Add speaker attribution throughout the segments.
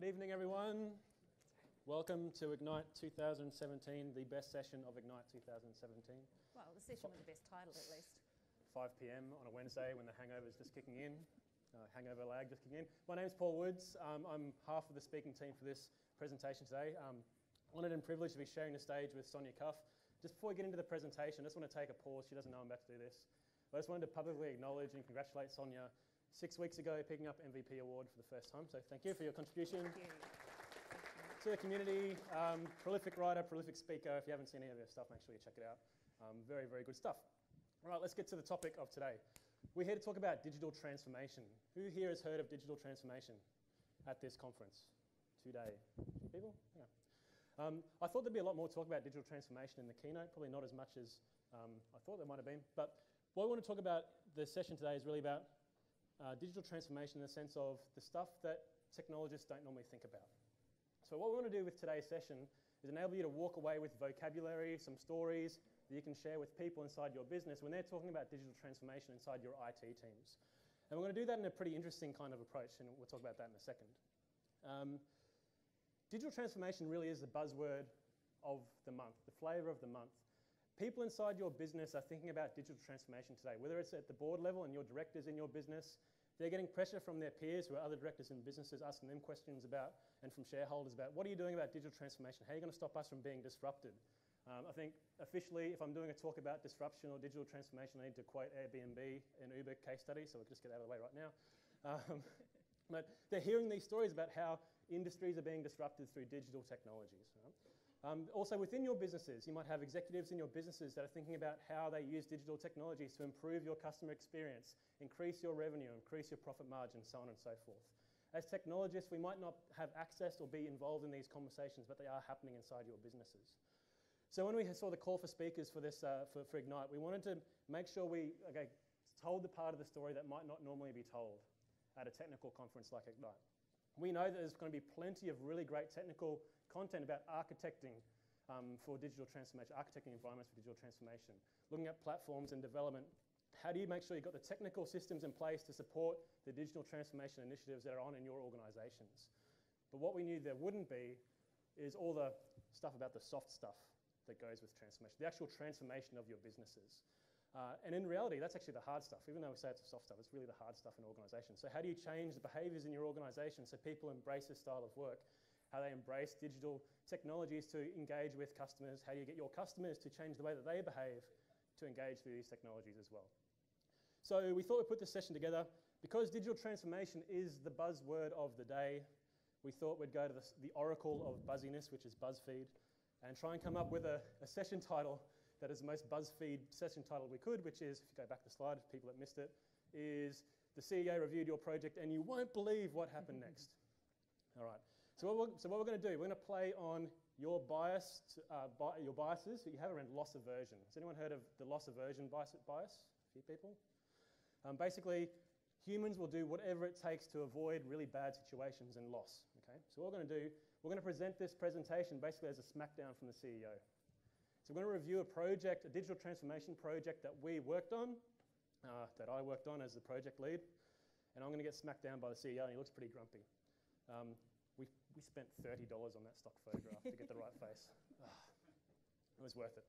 Speaker 1: Good evening, everyone. Welcome to Ignite 2017, the best session of Ignite 2017.
Speaker 2: Well, the session with the best title, at least.
Speaker 1: 5 p.m. on a Wednesday when the hangover's just kicking in, hangover lag just kicking in. My name's Paul Woods. I'm half of the speaking team for this presentation today. Honoured and privileged to be sharing the stage with Sonia Cuff. Just before we get into the presentation, I just want to take a pause. She doesn't know I'm about to do this. I just wanted to publicly acknowledge and congratulate Sonia 6 weeks ago picking up MVP award for the first time. So thank you for your contribution.
Speaker 2: Thank you.
Speaker 1: To the community, prolific writer, prolific speaker. If you haven't seen any of her stuff, make sure you check it out. Very, very good stuff. All right, let's get to the topic of today. We're here to talk about digital transformation. Who here has heard of digital transformation at this conference today? People? Yeah. I thought there'd be a lot more talk about digital transformation in the keynote, probably not as much as I thought there might have been. But what I want to talk about the session today is really about digital transformation in the sense of the stuff that technologists don't normally think about. So what we want to do with today's session is enable you to walk away with vocabulary, some stories that you can share with people inside your business when they're talking about digital transformation inside your IT teams. And we're going to do that in a pretty interesting kind of approach, and we'll talk about that in a second. Digital transformation really is the buzzword of the month, the flavour of the month. People inside your business are thinking about digital transformation today, whether it's at the board level and your directors in your business. They're getting pressure from their peers who are other directors in businesses, asking them questions about, and from shareholders about, what are you doing about digital transformation? How are you going to stop us from being disrupted? I think officially, if I'm doing a talk about disruption or digital transformation, I need to quote Airbnb and Uber case study, so we'll just get that out of the way right now. But they're hearing these stories about how industries are being disrupted through digital technologies. Also within your businesses, you might have executives in your businesses that are thinking about how they use digital technologies to improve your customer experience, increase your revenue, increase your profit margin, so on and so forth. As technologists, we might not have access or be involved in these conversations, but they are happening inside your businesses. So when we saw the call for speakers for this, for Ignite, we wanted to make sure we told the part of the story that might not normally be told at a technical conference like Ignite. We know that there's going to be plenty of really great technical content about architecting for digital transformation, architecting environments for digital transformation, looking at platforms and development. How do you make sure you've got the technical systems in place to support the digital transformation initiatives that are on in your organizations? But what we knew there wouldn't be is all the stuff about the soft stuff that goes with transformation, the actual transformation of your businesses. And in reality, that's actually the hard stuff. Even though we say it's the soft stuff, it's really the hard stuff in organizations. So how do you change the behaviors in your organization so people embrace this style of work? How they embrace digital technologies to engage with customers? How do you get your customers to change the way that they behave to engage through these technologies as well? So we thought we'd put this session together. Because digital transformation is the buzzword of the day, we thought we'd go to the oracle of buzziness, which is BuzzFeed, and try and come up with a session title that is the most BuzzFeed session title we could, which is, if you go back the slide, people that missed it, is the CEO reviewed your project and you won't believe what happened next. All right. So what we're going to do, we're going to play on your biases that you have around loss aversion. Has anyone heard of the loss aversion bias? A few people? Basically, humans will do whatever it takes to avoid really bad situations and loss. Okay. So what we're going to do, we're going to present this presentation basically as a smackdown from the CEO. So we're going to review a project, a digital transformation project that we worked on, that I worked on as the project lead, and I'm going to get smacked down by the CEO, and he looks pretty grumpy. We spent $30 on that stock photograph to get the right face. It was worth it.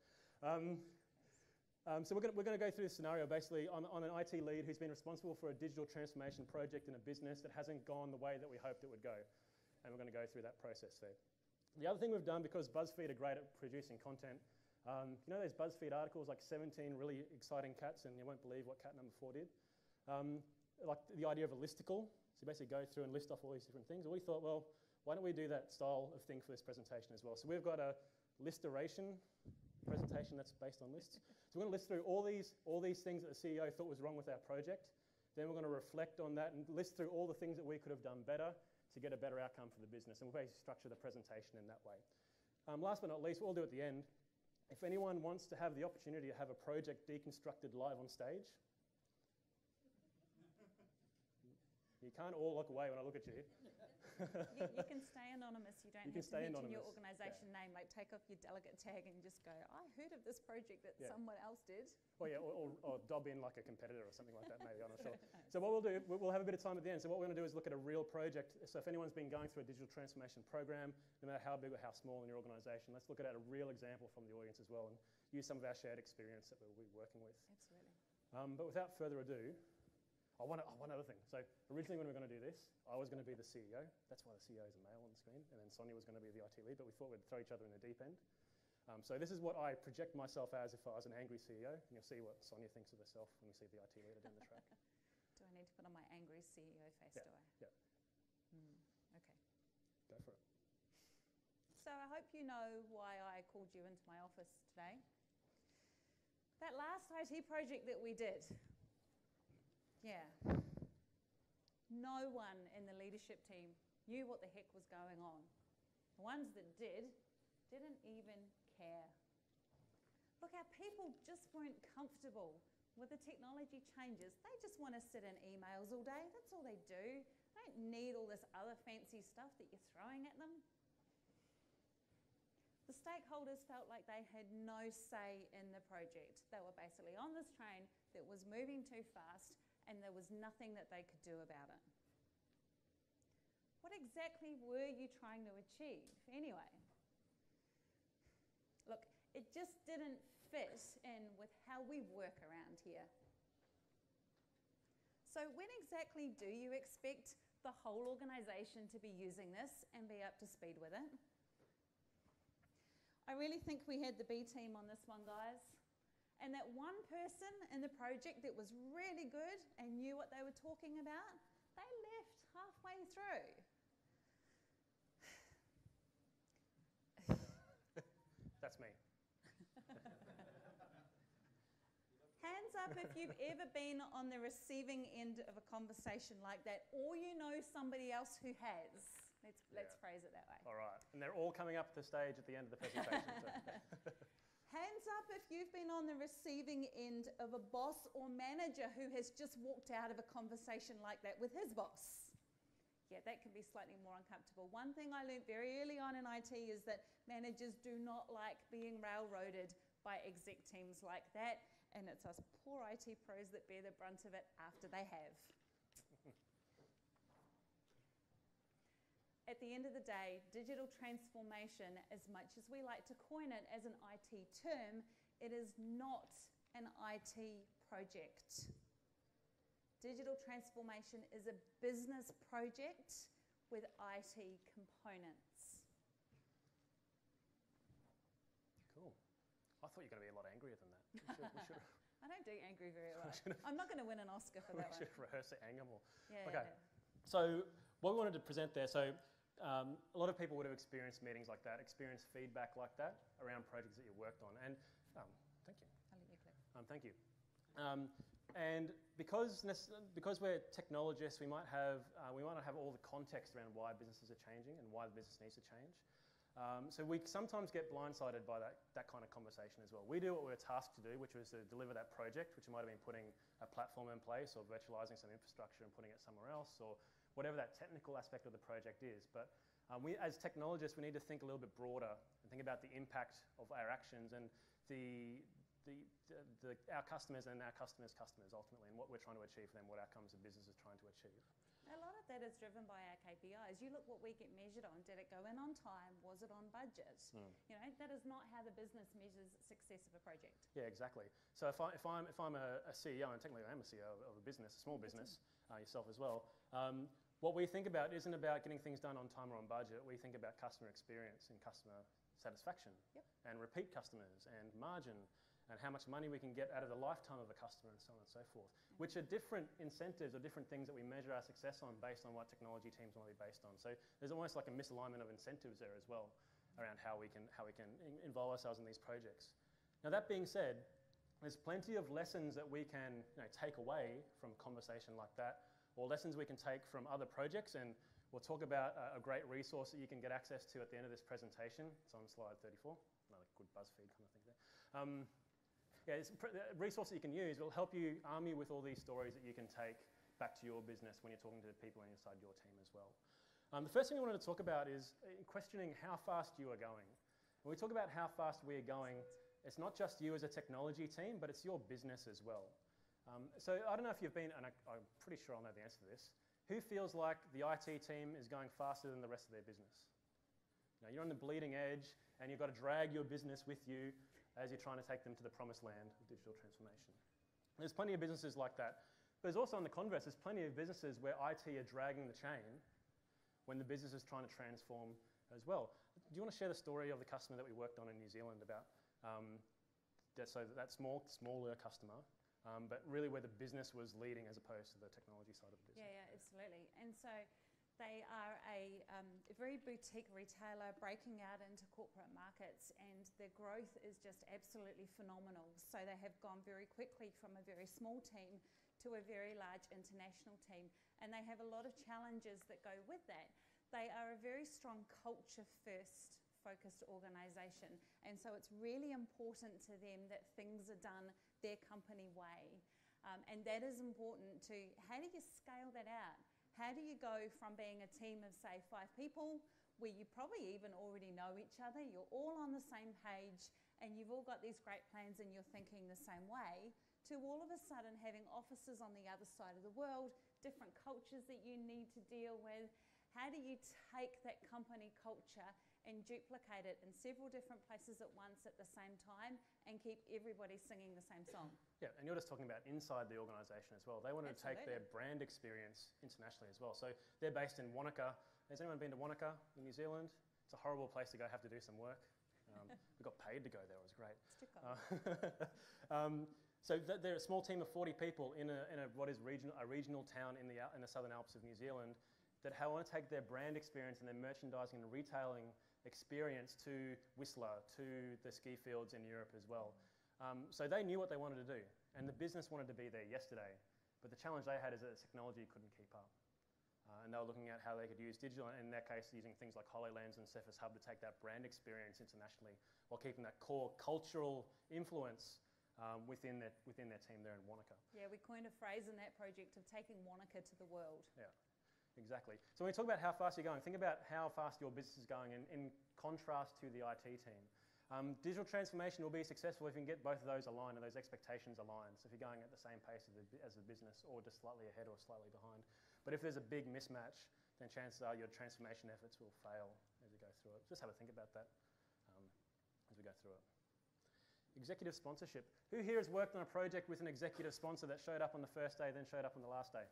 Speaker 1: So we're going to go through this scenario. Basically, I'm an IT lead who's been responsible for a digital transformation project in a business that hasn't gone the way that we hoped it would go, and we're going to go through that process there. The other thing we've done, because BuzzFeed are great at producing content, you know those BuzzFeed articles like 17 really exciting cats and you won't believe what cat number 4 did? Like the idea of a listicle. So you basically go through and list off all these different things. And we thought, well, why don't we do that style of thing for this presentation as well? So we've got a listeration presentation that's based on lists. So we're going to list through all these things that the CEO thought was wrong with our project. Then we're going to reflect on that and list through all the things that we could have done better to get a better outcome for the business. And we'll basically structure the presentation in that way. Last but not least, what we'll do at the end, if anyone wants to have the opportunity to have a project deconstructed live on stage, you can't all look away when I look at you.
Speaker 2: You can stay anonymous. You don't
Speaker 1: You can
Speaker 2: have to
Speaker 1: stay
Speaker 2: mention your
Speaker 1: anonymous,
Speaker 2: organisation name. Like take off your delegate tag and just go, I heard of this project that someone else did.
Speaker 1: Well, yeah, or dob in like a competitor or something like that, maybe, I'm not sure. So what we'll do, we'll have a bit of time at the end. So what we're going to do is look at a real project. So if anyone's been going through a digital transformation program, no matter how big or how small in your organisation, let's look at a real example from the audience as well and use some of our shared experience that we'll be working with.
Speaker 2: Absolutely.
Speaker 1: But without further ado, one other thing. So originally when we were going to do this, I was going to be the CEO. That's why the CEO is a male on the screen. And then Sonia was going to be the IT lead, but we thought we'd throw each other in the deep end. So this is what I project myself as if I was an angry CEO. And you'll see what Sonia thinks of herself when we see the IT leader down the track.
Speaker 2: Do I need to put on my angry CEO face, do I?
Speaker 1: Yeah.
Speaker 2: Okay.
Speaker 1: Go for it.
Speaker 2: So I hope you know why I called you into my office today. That last IT project that we did, no one in the leadership team knew what the heck was going on. The ones that didn't even care. Look, our people just weren't comfortable with the technology changes. They just want to sit in emails all day. That's all they do. They don't need all this other fancy stuff that you're throwing at them. The stakeholders felt like they had no say in the project. They were basically on this train that was moving too fast and there was nothing that they could do about it. What exactly were you trying to achieve anyway? Look, it just didn't fit in with how we work around here. So when exactly do you expect the whole organisation to be using this and be up to speed with it? I really think we had the B team on this one, guys. And that one person in the project that was really good and knew what they were talking about, they left halfway through.
Speaker 1: That's me.
Speaker 2: Hands up if you've ever been on the receiving end of a conversation like that, or you know somebody else who has. Let's phrase it that way.
Speaker 1: All right. And they're all coming up the stage at the end of the presentation. So.
Speaker 2: Hands up if you've been on the receiving end of a boss or manager who has just walked out of a conversation like that with his boss. Yeah, that can be slightly more uncomfortable. One thing I learned very early on in IT is that managers do not like being railroaded by exec teams like that, and it's us poor IT pros that bear the brunt of it after they have. At the end of the day, digital transformation, as much as we like to coin it as an IT term, it is not an IT project. Digital transformation is a business project with IT components.
Speaker 1: Cool. I thought you were going to be a lot angrier than that. We should
Speaker 2: I don't do angry very well. I'm not going to win an Oscar for that one.
Speaker 1: We should rehearse the anger more.
Speaker 2: Yeah,
Speaker 1: okay.
Speaker 2: Yeah.
Speaker 1: So what we wanted to present there, a lot of people would have experienced meetings like that, experienced feedback like that around projects that you worked on. And thank you.
Speaker 2: I'll let you click.
Speaker 1: Thank you. And because we're technologists, we might not have all the context around why businesses are changing and why the business needs to change. So we sometimes get blindsided by that kind of conversation as well. We do what we're tasked to do, which was to deliver that project, which might have been putting a platform in place or virtualizing some infrastructure and putting it somewhere else, or whatever that technical aspect of the project is. But we, as technologists, we need to think a little bit broader and think about the impact of our actions and our customers and our customers' customers ultimately, and what we're trying to achieve for them, what outcomes the business is trying to achieve.
Speaker 2: A lot of that is driven by our KPIs. You look what we get measured on. Did it go in on time? Was it on budget? You know, that is not how the business measures success of a project.
Speaker 1: Yeah, exactly. So if I'm a CEO, and technically I am a CEO of a business, a small business, yourself as well, what we think about isn't about getting things done on time or on budget. We think about customer experience and customer satisfaction, and repeat customers and margin, and how much money we can get out of the lifetime of a customer, and so on and so forth, which are different incentives or different things that we measure our success on based on what technology teams want to be based on. So there's almost like a misalignment of incentives there as well around how we can involve ourselves in these projects. Now that being said, there's plenty of lessons that we can take away from a conversation like that, or lessons we can take from other projects, and we'll talk about a great resource that you can get access to at the end of this presentation. It's on slide 34, another good BuzzFeed kind of thing there. It's a resource that you can use. It will help you, arm you with all these stories that you can take back to your business when you're talking to the people inside your team as well. The first thing we wanted to talk about is questioning how fast you are going. When we talk about how fast we are going, it's not just you as a technology team, but it's your business as well. So I don't know if you've been, and I'm pretty sure I'll know the answer to this, who feels like the IT team is going faster than the rest of their business? You know, you're on the bleeding edge and you've got to drag your business with you as you're trying to take them to the promised land of digital transformation. There's plenty of businesses like that. But there's also on the converse, there's plenty of businesses where IT are dragging the chain when the business is trying to transform as well. Do you want to share the story of the customer that we worked on in New Zealand about that smaller customer, but really where the business was leading as opposed to the technology side of the business?
Speaker 2: Yeah, absolutely. And so they are a very boutique retailer breaking out into corporate markets, and their growth is just absolutely phenomenal. So they have gone very quickly from a very small team to a very large international team, and they have a lot of challenges that go with that. They are a very strong culture-first focused organisation, and so it's really important to them that things are done their company way. And that is important to, how do you scale that out? How do you go from being a team of, say, 5 people, where you probably even already know each other, you're all on the same page, and you've all got these great plans and you're thinking the same way, to all of a sudden having offices on the other side of the world, different cultures that you need to deal with. How do you take that company culture and duplicate it in several different places at once at the same time and keep everybody singing the same song?
Speaker 1: Yeah, and you're just talking about inside the organisation as well. They wanted to take their brand experience internationally as well. So they're based in Wanaka. Has anyone been to Wanaka in New Zealand? It's a horrible place to go have to do some work. We got paid to go there, it was great. So they're a small team of 40 people in what is a regional town in the Southern Alps of New Zealand that want to take their brand experience and their merchandising and retailing experience to Whistler, to the ski fields in Europe as well. So they knew what they wanted to do, and the business wanted to be there yesterday, but the challenge they had is that the technology couldn't keep up. And they were looking at how they could use digital, and in their case using things like HoloLens and Cephas Hub to take that brand experience internationally while keeping that core cultural influence within their team there in Wanaka.
Speaker 2: Yeah, we coined a phrase in that project of taking Wanaka to the world.
Speaker 1: Yeah, exactly. So when we talk about how fast you're going, think about how fast your business is going in contrast to the IT team. Digital transformation will be successful if you can get both of those aligned and those expectations aligned. So if you're going at the same pace as the business, or just slightly ahead or slightly behind. But if there's a big mismatch, then chances are your transformation efforts will fail as you go through it. Just have a think about that as we go through it. Executive sponsorship. Who here has worked on a project with an executive sponsor that showed up on the first day, then showed up on the last day?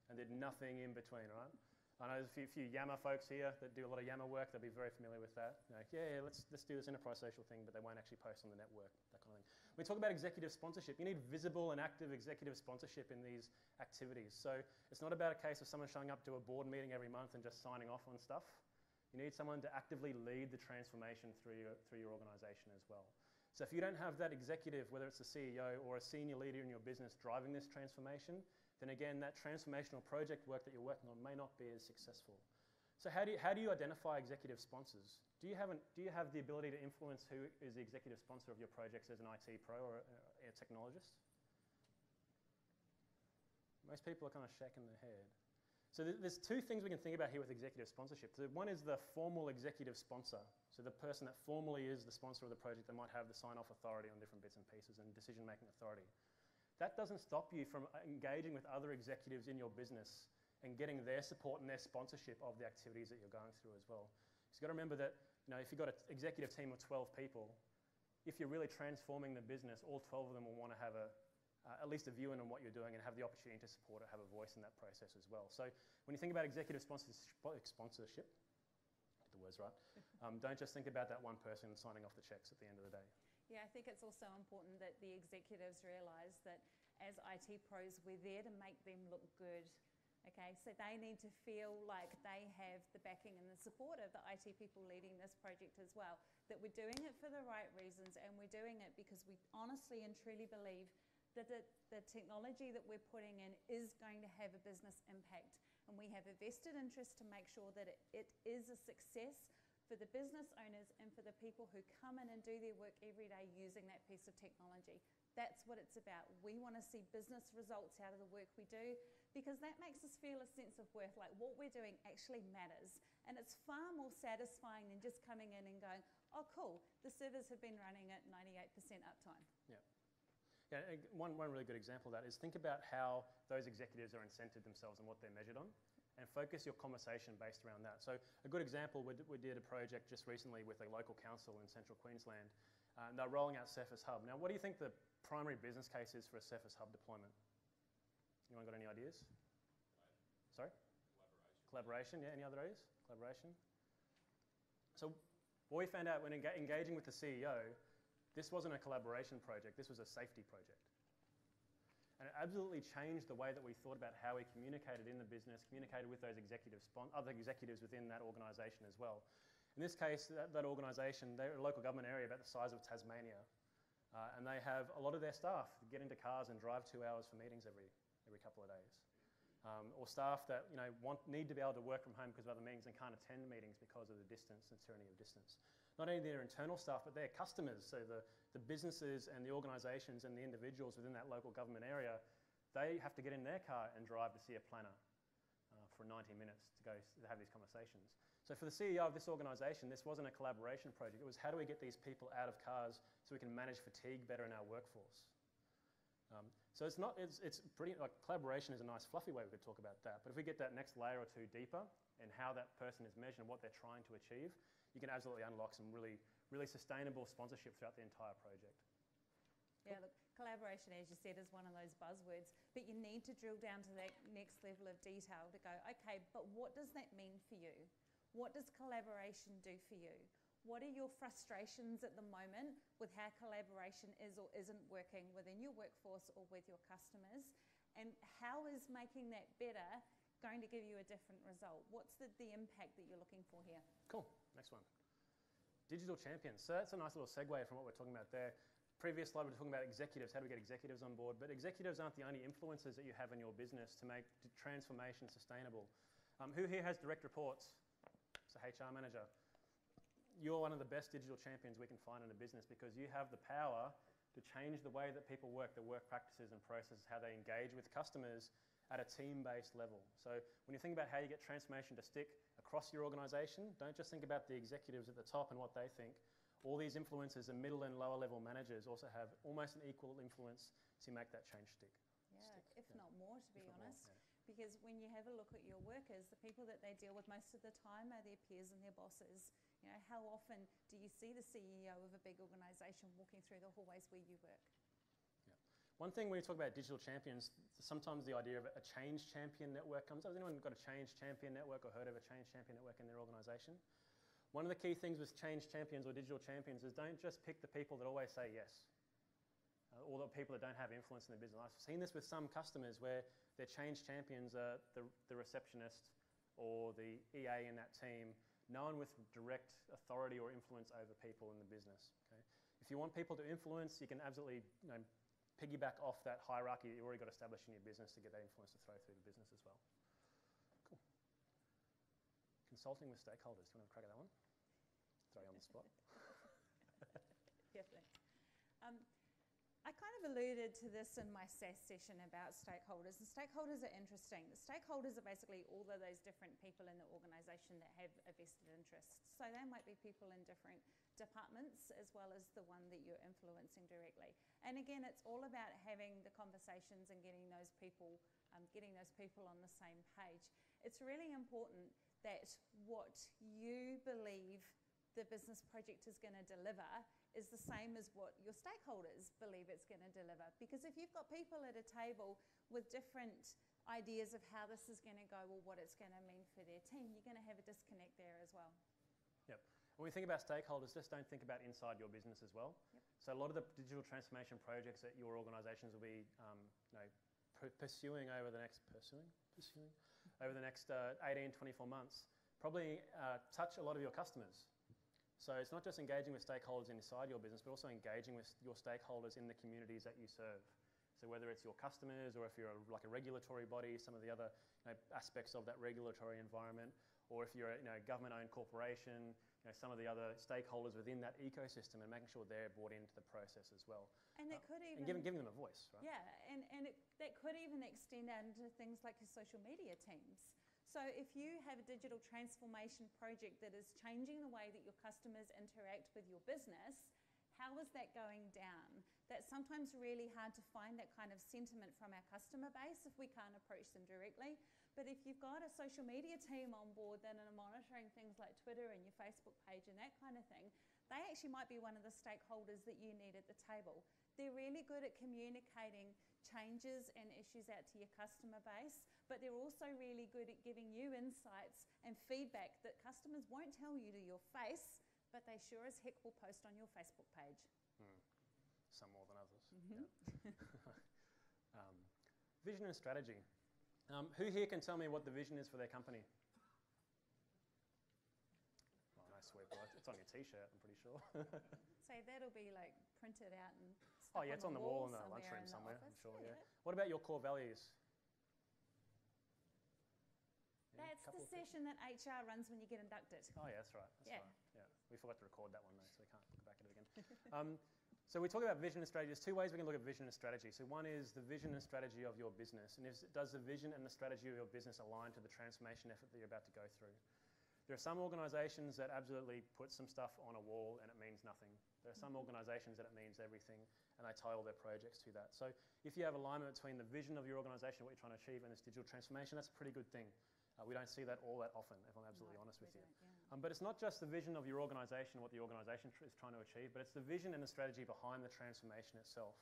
Speaker 1: And did nothing in between, right? I know there's a few Yammer folks here that do a lot of Yammer work. They'll be very familiar with that. Like, yeah, let's do this enterprise social thing, but they won't actually post on the network, that kind of thing. When we talk about executive sponsorship, you need visible and active executive sponsorship in these activities. So it's not about a case of someone showing up to a board meeting every month and just signing off on stuff. You need someone to actively lead the transformation through your organisation as well. So if you don't have that executive, whether it's the CEO or a senior leader in your business driving this transformation, then again, that transformational project work that you're working on may not be as successful. So how do you identify executive sponsors? Do you have the ability to influence who is the executive sponsor of your projects as an IT pro or a technologist? Most people are kind of shaking their head. So there's 2 things we can think about here with executive sponsorship. So one is the formal executive sponsor. So the person that formally is the sponsor of the project, they might have the sign-off authority on different bits and pieces and decision-making authority. That doesn't stop you from engaging with other executives in your business and getting their support and their sponsorship of the activities that you're going through as well. So you've got to remember that, if you've got an executive team of 12 people, if you're really transforming the business, all 12 of them will want to have at least a view in on what you're doing and have the opportunity to support it, have a voice in that process as well. So when you think about executive sponsorship, get the words right, don't just think about that one person signing off the checks at the end of the day.
Speaker 2: Yeah, I think it's also important that the executives realise that as IT pros, we're there to make them look good. Okay, so they need to feel like they have the backing and the support of the IT people leading this project as well. That we're doing it for the right reasons, and we're doing it because we honestly and truly believe that the technology that we're putting in is going to have a business impact. And we have a vested interest to make sure that it is a success for the business owners and for the people who come in and do their work every day using that piece of technology. That's what it's about. We want to see business results out of the work we do because that makes us feel a sense of worth, like what we're doing actually matters. And it's far more satisfying than just coming in and going, oh cool, the servers have been running at 98% uptime.
Speaker 1: Yeah. Yeah, one really good example of that is think about how those executives are incented themselves and what they're measured on, and focus your conversation based around that. So a good example, we did a project just recently with a local council in central Queensland. They're rolling out Surface Hub. Now, what do you think the primary business case is for a Surface Hub deployment? Anyone got any ideas? Sorry? Collaboration, yeah, any other ideas? Collaboration? So what we found out when engaging with the CEO, this wasn't a collaboration project, this was a safety project. And it absolutely changed the way that we thought about how we communicated in the business, communicated with those executives, other executives within that organisation as well. In this case, that organisation, they're a local government area about the size of Tasmania, and they have a lot of their staff get into cars and drive 2 hours for meetings every couple of days. Or staff that need to be able to work from home because of other meetings and can't attend meetings because of the distance and tyranny of distance. Not only their internal staff, but their customers, so the businesses and the organisations and the individuals within that local government area, they have to get in their car and drive to see a planner for 90 minutes to go to have these conversations. So for the CEO of this organisation, this wasn't a collaboration project. It was how do we get these people out of cars so we can manage fatigue better in our workforce. So it's pretty, like collaboration is a nice fluffy way we could talk about that. But if we get that next layer or two deeper in how that person is measured and what they're trying to achieve, you can absolutely unlock some really sustainable sponsorship throughout the entire project.
Speaker 2: Yeah, look, collaboration, as you said, is one of those buzzwords, but you need to drill down to that next level of detail to go, okay, but what does that mean for you? What does collaboration do for you? What are your frustrations at the moment with how collaboration is or isn't working within your workforce or with your customers? And how is making that better going to give you a different result? What's the impact that you're looking for here?
Speaker 1: Cool, next one. Digital champions. So that's a nice little segue from what we're talking about there. Previous slide we were talking about executives, how do we get executives on board? But executives aren't the only influencers that you have in your business to make transformation sustainable. Who here has direct reports? So HR manager. You're one of the best digital champions we can find in a business because you have the power to change the way that people work, their work practices and processes, how they engage with customers at a team-based level. So when you think about how you get transformation to stick across your organisation, don't just think about the executives at the top and what they think. All these influencers and middle and lower level managers also have almost an equal influence to make that change stick.
Speaker 2: Yeah, if not more, to be honest. Because when you have a look at your workers, the people that they deal with most of the time are their peers and their bosses. You know, how often do you see the CEO of a big organisation walking through the hallways where you work?
Speaker 1: Yeah. One thing when you talk about digital champions, sometimes the idea of a change champion network comes up. Has anyone got a change champion network or heard of a change champion network in their organisation? One of the key things with change champions or digital champions is don't just pick the people that always say yes. Or the people that don't have influence in the business. I've seen this with some customers where their change champions are the receptionist or the EA in that team, no one with direct authority or influence over people in the business. Okay? If you want people to influence, you can absolutely piggyback off that hierarchy that you've already got established in your business to get that influence to throw through the business as well. Cool. Consulting with stakeholders. Do you want to crack at that one? Throw you on the spot.
Speaker 2: Yeah, thanks. I kind of alluded to this in my SaaS session about stakeholders, and stakeholders are interesting. The stakeholders are basically all of those different people in the organisation that have a vested interest. So they might be people in different departments as well as the one that you're influencing directly. And again, it's all about having the conversations and getting those people on the same page. It's really important that what you believe the business project is going to deliver is the same as what your stakeholders believe it's going to deliver. Because if you've got people at a table with different ideas of how this is going to go or what it's going to mean for their team, you're going to have a disconnect there as well.
Speaker 1: Yep. When we think about stakeholders, just don't think about inside your business as well.
Speaker 2: Yep.
Speaker 1: So a lot of the digital transformation projects that your organisations will be pursuing over the next 18, 24 months probably touch a lot of your customers. So it's not just engaging with stakeholders inside your business, but also engaging with your stakeholders in the communities that you serve. So whether it's your customers or if you're like a regulatory body, some of the other aspects of that regulatory environment, or if you're a government-owned corporation, some of the other stakeholders within that ecosystem, and making sure they're brought into the process as well.
Speaker 2: And that could even...
Speaker 1: And giving them a voice, right?
Speaker 2: Yeah, that could even extend out into things like your social media teams. So if you have a digital transformation project that is changing the way that your customers interact with your business, how is that going down? That's sometimes really hard to find that kind of sentiment from our customer base if we can't approach them directly. But if you've got a social media team on board that are monitoring things like Twitter and your Facebook page and that kind of thing, they actually might be one of the stakeholders that you need at the table. They're really good at communicating changes and issues out to your customer base, but they're also really good at giving you insights and feedback that customers won't tell you to your face, but they sure as heck will post on your Facebook page.
Speaker 1: Some more than others. Yeah. Vision and strategy. Who here can tell me what the vision is for their company? Oh, nice sweet boy. It's on your t-shirt, I'm pretty sure.
Speaker 2: So that'll be like printed out and
Speaker 1: oh yeah, it's on the wall in the lunchroom somewhere, I'm sure, yeah. What about your core values?
Speaker 2: That's the session that HR runs when you get inducted.
Speaker 1: Oh yeah, that's right. That's right. Yeah, we forgot to record that one though, so we can't look back at it again. So we talk about vision and strategy. There's two ways we can look at vision and strategy. So one is the vision and strategy of your business, and does the vision and the strategy of your business align to the transformation effort that you're about to go through? There are some organisations that absolutely put some stuff on a wall and it means nothing. There are some organisations that it means everything, and they tie all their projects to that. So if you have alignment between the vision of your organisation, what you're trying to achieve, and this digital transformation, that's a pretty good thing. We don't see that all that often, if I'm absolutely honest with you.
Speaker 2: Yeah.
Speaker 1: But it's not just the vision of your organisation, what the organisation is trying to achieve, but it's the vision and the strategy behind the transformation itself.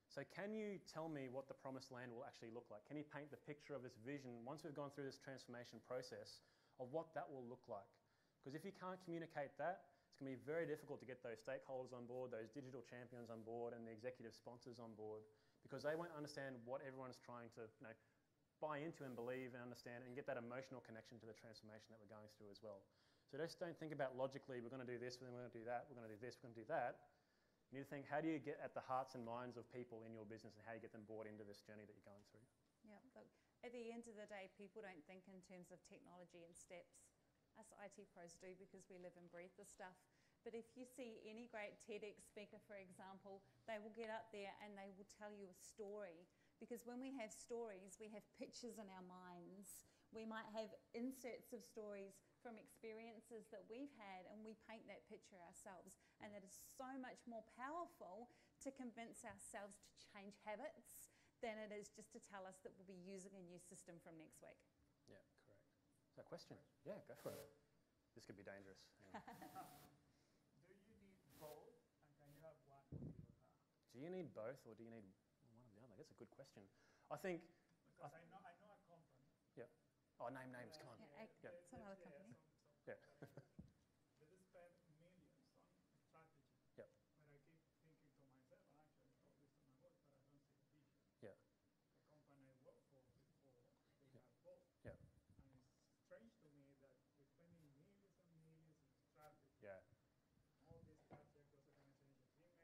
Speaker 1: So can you tell me what the promised land will actually look like? Can you paint the picture of this vision, once we've gone through this transformation process, of what that will look like? Because if you can't communicate that, it's going to be very difficult to get those stakeholders on board, those digital champions on board, and the executive sponsors on board, because they won't understand what everyone's trying to buy into and believe and understand, and get that emotional connection to the transformation that we're going through as well. So just don't think about logically, we're going to do this, then we're going to do that, we're going to do this, we're going to do that. You need to think, how do you get at the hearts and minds of people in your business, and how do you get them bought into this journey that you're going through?
Speaker 2: Yeah, look, at the end of the day, people don't think in terms of technology and steps. Us IT pros do, because we live and breathe the stuff. But if you see any great TEDx speaker, for example, they will get up there and they will tell you a story. Because when we have stories, we have pictures in our minds. We might have inserts of stories from experiences that we've had, and we paint that picture ourselves. And that is so much more powerful to convince ourselves to change habits than it is just to tell us that we'll be using a new system from next week.
Speaker 1: Yeah, correct. Is that a question? Yeah, go for it. This could be dangerous. Yeah.
Speaker 3: Do you need both, and can you have one or the other?
Speaker 1: Do you need both, or do you need one or the other? That's a good question. I think...
Speaker 3: Because I know a company.
Speaker 1: Yeah. Oh, name names, come on.
Speaker 2: Yeah, it's another company.
Speaker 1: Yeah.
Speaker 3: They spend millions on strategy.
Speaker 1: Yep.
Speaker 3: But I keep thinking to myself, and actually I told this to my boss, but I don't see the vision.
Speaker 1: Yeah.
Speaker 3: The company I worked for before, they have both.
Speaker 1: Yeah.
Speaker 3: And it's strange to me that we're spending millions and millions in strategy.
Speaker 1: Yeah.
Speaker 3: All these projects, those organizations,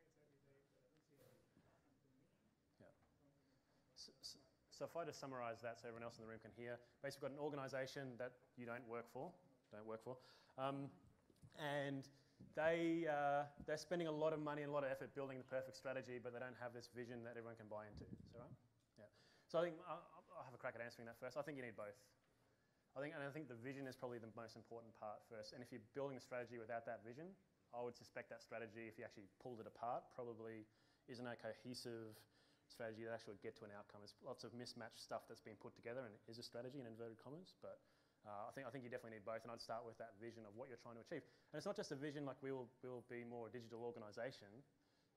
Speaker 3: emails every day, but I don't see a vision. And to me,
Speaker 1: Yeah.
Speaker 3: something is
Speaker 1: So if I just summarise that so everyone else in the room can hear, basically we've got an organisation that you don't work for, and they're spending a lot of money and a lot of effort building the perfect strategy, but they don't have this vision that everyone can buy into. Is that right? Yeah. So I think I'll have a crack at answering that first. I think you need both. I think the vision is probably the most important part first. And if you're building a strategy without that vision, I would suspect that strategy, if you actually pulled it apart, probably isn't a cohesive strategy that actually would get to an outcome. There's lots of mismatched stuff that's been put together, and it is a strategy in inverted commas, but I think you definitely need both, and I'd start with that vision of what you're trying to achieve. And it's not just a vision like we will be more a digital organisation.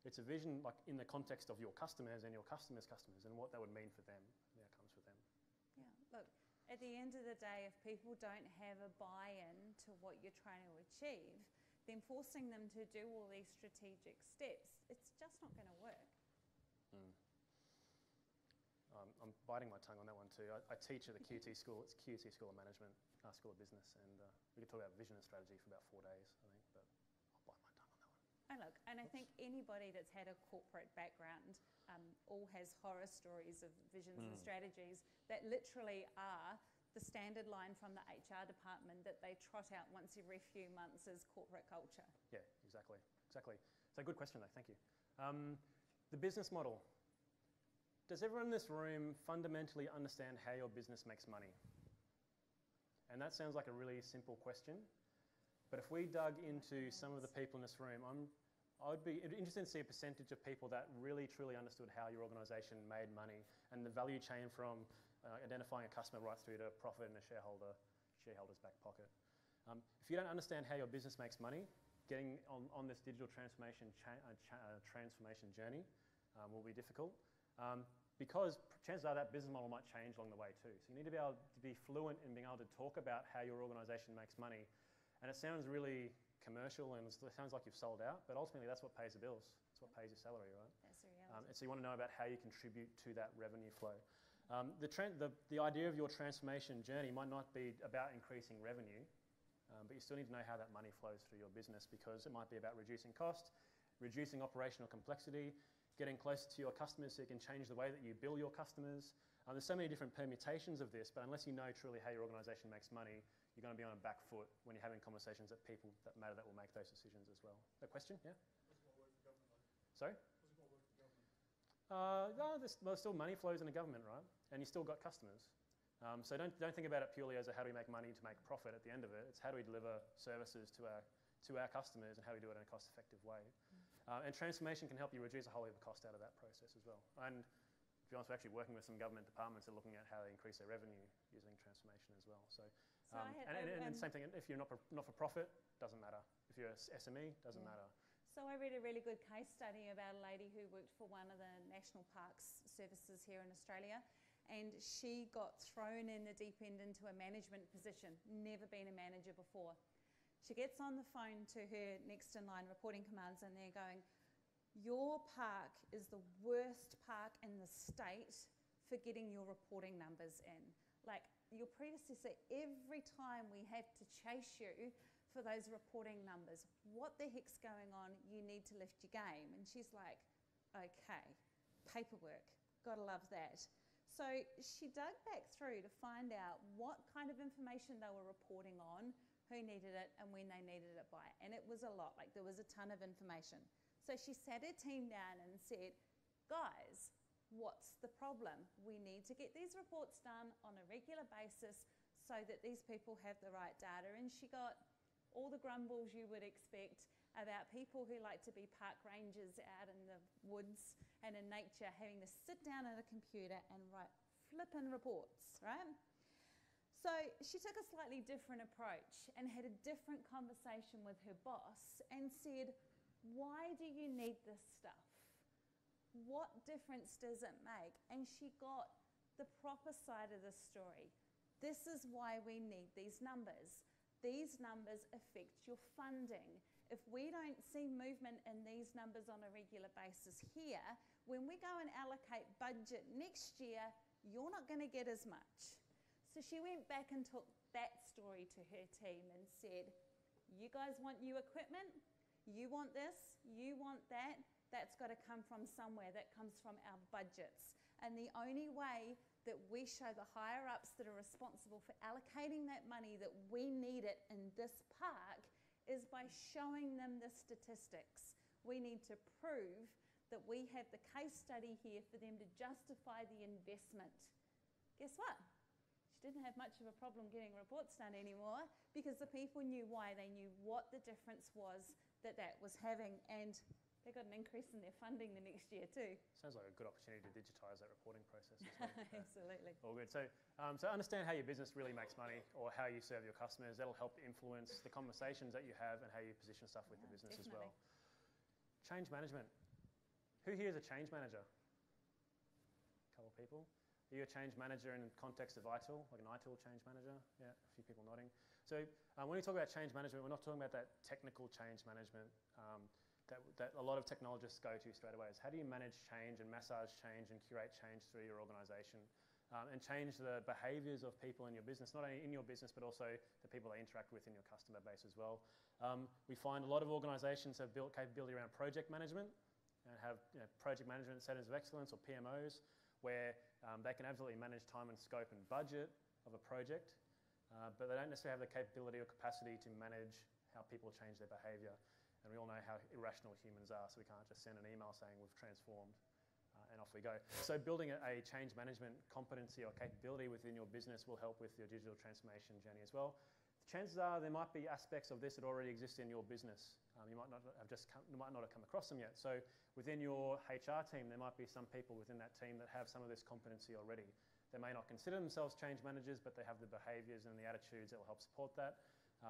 Speaker 1: It's a vision like in the context of your customers and your customers' customers, and what that would mean for them, the outcomes for them.
Speaker 2: Yeah, look, at the end of the day, if people don't have a buy-in to what you're trying to achieve, then forcing them to do all these strategic steps, it's just not going to work.
Speaker 1: I'm biting my tongue on that one too. I teach at the QT School. It's QT School of Management, School of Business, and we could talk about vision and strategy for about 4 days, I think, but I'll bite my tongue on that one.
Speaker 2: And look, and I think anybody that's had a corporate background all has horror stories of visions and strategies that literally are the standard line from the HR department that they trot out once every few months as corporate culture?
Speaker 1: Yeah, exactly. So good question though, thank you. The business model. Does everyone in this room fundamentally understand how your business makes money? And that sounds like a really simple question, but if we dug into some of the people in this room, I'd be interested to see a percentage of people that really truly understood how your organisation made money and the value chain from identifying a customer right through to profit in a shareholder's back pocket. If you don't understand how your business makes money, getting on this digital transformation journey will be difficult. Because chances are that business model might change along the way too. So you need to be able to be fluent in being able to talk about how your organisation makes money. And it sounds really commercial and it sounds like you've sold out, but ultimately that's what pays the bills. It's what pays your salary, right?
Speaker 2: That's the reality.
Speaker 1: And so you want to know about how you contribute to that revenue flow. The idea of your transformation journey might not be about increasing revenue, but you still need to know how that money flows through your business, because it might be about reducing cost, reducing operational complexity, getting closer to your customers so you can change the way that you bill your customers. There's so many different permutations of this, but unless you know truly how your organisation makes money, you're going to be on a back foot when you're having conversations with people that matter that will make those decisions as well. A question? Yeah?
Speaker 3: What's more work for government like?
Speaker 1: Sorry?
Speaker 3: What's more work for government?
Speaker 1: No, there's still money flows in the government, right? And you still got customers. So don't think about it purely as a how do we make money to make profit at the end of it. It's how do we deliver services to our customers and how do we do it in a cost-effective way. And transformation can help you reduce a whole heap of cost out of that process as well. And to be honest, we're actually working with some government departments that are looking at how they increase their revenue using transformation as well. So and same thing, if you're not for profit, doesn't matter. If you're a SME, doesn't matter.
Speaker 2: So I read a really good case study about a lady who worked for one of the national parks services here in Australia, and she got thrown in the deep end into a management position, never been a manager before. She gets on the phone to her next in line reporting commands and they're going, your park is the worst park in the state for getting your reporting numbers in. Like your predecessor, every time we have to chase you for those reporting numbers, what the heck's going on? You need to lift your game. And she's like, okay, paperwork, gotta love that. So she dug back through to find out what kind of information they were reporting on, who needed it and when they needed it by. And it was a lot, like there was a ton of information. So she sat her team down and said, guys, what's the problem? We need to get these reports done on a regular basis so that these people have the right data. And she got all the grumbles you would expect about people who like to be park rangers out in the woods and in nature having to sit down at a computer and write flippin' reports, right? So she took a slightly different approach and had a different conversation with her boss and said, why do you need this stuff? What difference does it make? And she got the proper side of the story. This is why we need these numbers. These numbers affect your funding. If we don't see movement in these numbers on a regular basis here, when we go and allocate budget next year, you're not going to get as much. So she went back and took that story to her team and said, you guys want new equipment? You want this? You want that? That's got to come from somewhere. That comes from our budgets. And the only way that we show the higher ups that are responsible for allocating that money that we need it in this park is by showing them the statistics. We need to prove that we have the case study here for them to justify the investment. Guess what? She didn't have much of a problem getting reports done anymore because the people knew why. They knew what the difference was that was having, and they got an increase in their funding the next year too.
Speaker 1: Sounds like a good opportunity to digitise that reporting process as well.
Speaker 2: Absolutely.
Speaker 1: All good. So understand how your business really makes money or how you serve your customers. That'll help influence the conversations that you have and how you position stuff with the business
Speaker 2: definitely.
Speaker 1: as well. Change management. Who here is a change manager? A couple of people. Are you a change manager in the context of ITIL, like an ITIL change manager? Yeah, a few people nodding. So when we talk about change management, we're not talking about that technical change management that a lot of technologists go to straight away. Is how do you manage change and massage change and curate change through your organisation and change the behaviours of people in your business, not only in your business, but also the people they interact with in your customer base as well. We find a lot of organisations have built capability around project management and have project management centres of excellence or PMOs, where they can absolutely manage time and scope and budget of a project, but they don't necessarily have the capability or capacity to manage how people change their behaviour. And we all know how irrational humans are, so we can't just send an email saying we've transformed and off we go. So building a change management competency or capability within your business will help with your digital transformation journey as well. Chances are there might be aspects of this that already exist in your business. You might not have come across them yet. So within your HR team, there might be some people within that team that have some of this competency already. They may not consider themselves change managers, but they have the behaviours and the attitudes that will help support that.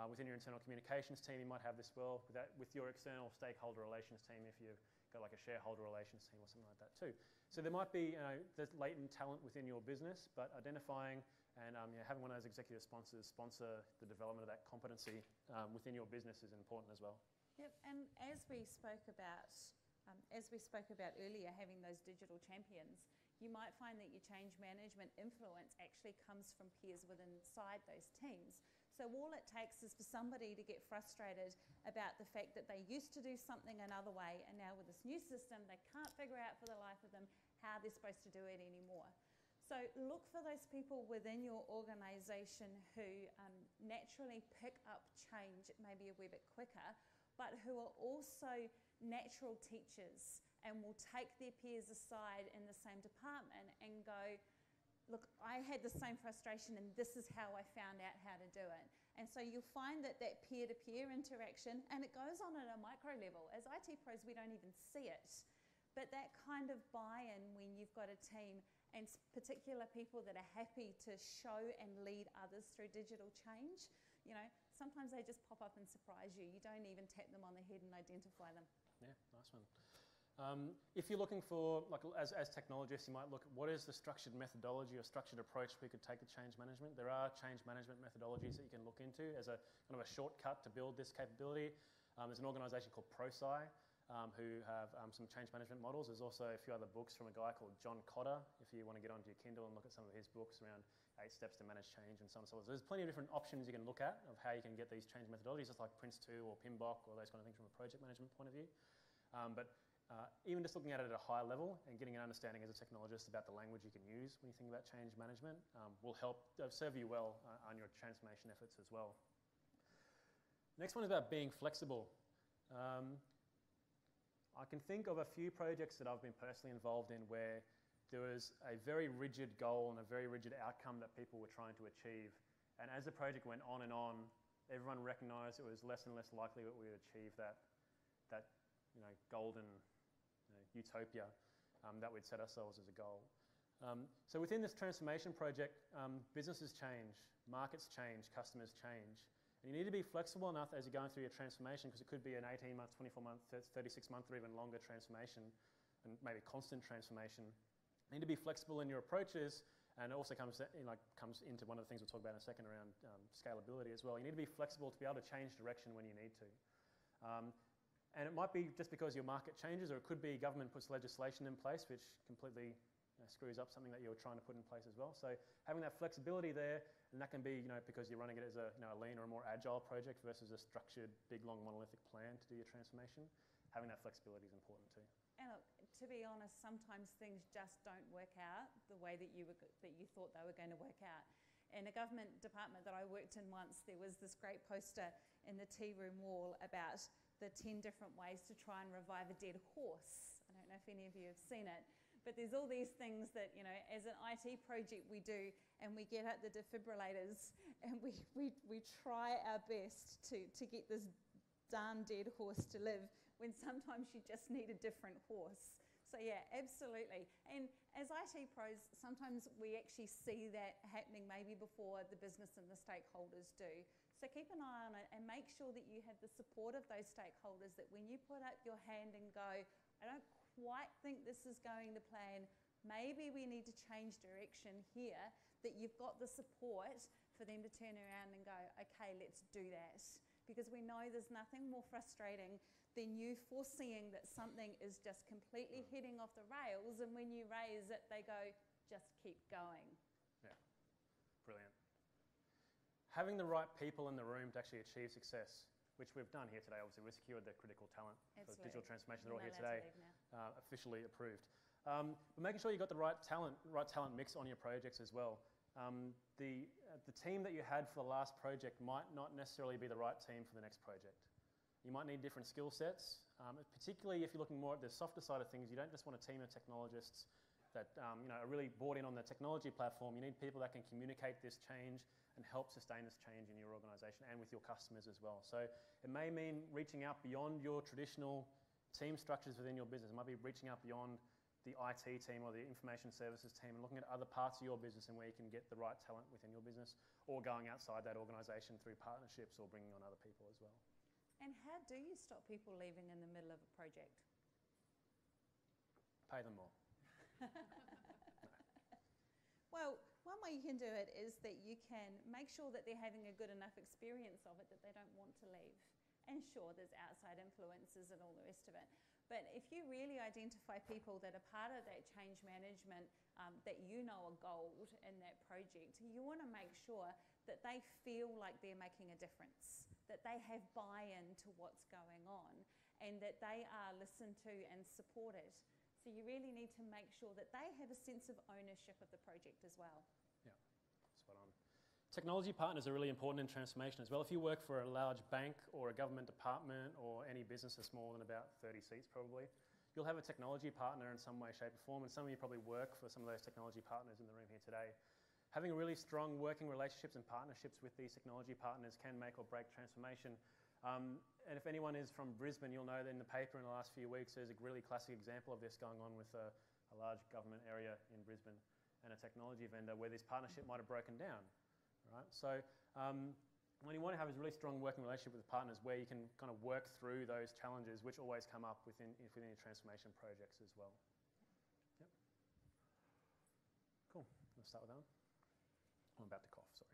Speaker 1: Within your internal communications team, you might have this well. With your external stakeholder relations team, if you've got like a shareholder relations team or something like that too. So there might be there's latent talent within your business, but identifying and having one of those executive sponsors sponsor the development of that competency within your business is important as well.
Speaker 2: Yep, and as we spoke about earlier, having those digital champions, you might find that your change management influence actually comes from peers within inside those teams. So all it takes is for somebody to get frustrated about the fact that they used to do something another way, and now with this new system, they can't figure out for the life of them how they're supposed to do it anymore. So look for those people within your organisation who naturally pick up change maybe a wee bit quicker, but who are also natural teachers and will take their peers aside in the same department and go, look, I had the same frustration and this is how I found out how to do it. And so you'll find that peer-to-peer interaction, and it goes on at a micro level. As IT pros, we don't even see it. But that kind of buy-in when you've got a team and particular people that are happy to show and lead others through digital change, sometimes they just pop up and surprise you. You don't even tap them on the head and identify them.
Speaker 1: Yeah, nice one. If you're looking for, as technologists, you might look at what is the structured methodology or structured approach we could take to change management. There are change management methodologies that you can look into as a kind of a shortcut to build this capability. There's an organisation called ProSci who have some change management models. There's also a few other books from a guy called John Cotter, if you want to get onto your Kindle and look at some of his books around 8 steps to manage change and so on and so on. So there's plenty of different options you can look at of how you can get these change methodologies, just like Prince2 or PMBOK or those kind of things from a project management point of view. Even just looking at it at a high level and getting an understanding as a technologist about the language you can use when you think about change management will help serve you well on your transformation efforts as well. Next one is about being flexible. I can think of a few projects that I've been personally involved in where there was a very rigid goal and a very rigid outcome that people were trying to achieve. And as the project went on and on, everyone recognised it was less and less likely that we would achieve that golden utopia that we'd set ourselves as a goal. So within this transformation project, businesses change, markets change, customers change. And you need to be flexible enough as you're going through your transformation, because it could be an 18-month, 24-month, 36-month, or even longer transformation, and maybe constant transformation. You need to be flexible in your approaches, and it also comes into one of the things we'll talk about in a second around scalability as well. You need to be flexible to be able to change direction when you need to. And it might be just because your market changes, or it could be government puts legislation in place which completely screws up something that you're trying to put in place as well. So having that flexibility there, and that can be because you're running it as a lean or a more agile project versus a structured, big, long, monolithic plan to do your transformation. Having that flexibility is important too.
Speaker 2: And look, to be honest, sometimes things just don't work out the way that you thought they were going to work out. In a government department that I worked in once, there was this great poster in the tea room wall about the 10 different ways to try and revive a dead horse. I don't know if any of you have seen it, but there's all these things that, as an IT project we do, and we get out the defibrillators and we try our best to get this darn dead horse to live, when sometimes you just need a different horse. So yeah, absolutely. And as IT pros, sometimes we actually see that happening maybe before the business and the stakeholders do. So keep an eye on it and make sure that you have the support of those stakeholders, that when you put up your hand and go, I don't quite think this is going to plan, maybe we need to change direction here, that you've got the support for them to turn around and go, okay, let's do that. Because we know there's nothing more frustrating than you foreseeing that something is just completely heading off the rails, and when you raise it, they go, just keep going.
Speaker 1: Yeah, brilliant. Having the right people in the room to actually achieve success, which we've done here today. Obviously, we've secured the critical talent for digital transformation. They're all here today, officially approved. But making sure you've got the right talent mix on your projects as well. the team that you had for the last project might not necessarily be the right team for the next project. You might need different skill sets, particularly if you're looking more at the softer side of things. You don't just want a team of technologists that are really bought in on the technology platform. You need people that can communicate this change and help sustain this change in your organisation and with your customers as well. So it may mean reaching out beyond your traditional team structures within your business. It might be reaching out beyond the IT team or the information services team and looking at other parts of your business and where you can get the right talent within your business, or going outside that organisation through partnerships or bringing on other people as well.
Speaker 2: And how do you stop people leaving in the middle of a project?
Speaker 1: Pay them more.
Speaker 2: Well, one way you can do it is that you can make sure that they're having a good enough experience of it that they don't want to leave. And sure, there's outside influences and all the rest of it. But if you really identify people that are part of that change management that you know are gold in that project, you want to make sure that they feel like they're making a difference, that they have buy-in to what's going on, and that they are listened to and supported. So you really need to make sure that they have a sense of ownership of the project as well.
Speaker 1: Yeah, spot on. Technology partners are really important in transformation as well. If you work for a large bank or a government department or any business that's smaller than about 30 seats probably, you'll have a technology partner in some way, shape or form, and some of you probably work for some of those technology partners in the room here today. Having really strong working relationships and partnerships with these technology partners can make or break transformation. And if anyone is from Brisbane, you'll know that in the paper in the last few weeks there's a really classic example of this going on with a large government area in Brisbane and a technology vendor where this partnership might have broken down. Right? So what you want to have is a really strong working relationship with partners where you can kind of work through those challenges which always come up within your transformation projects as well. Yep. Cool. Let's start with that one. I'm about to cough, sorry.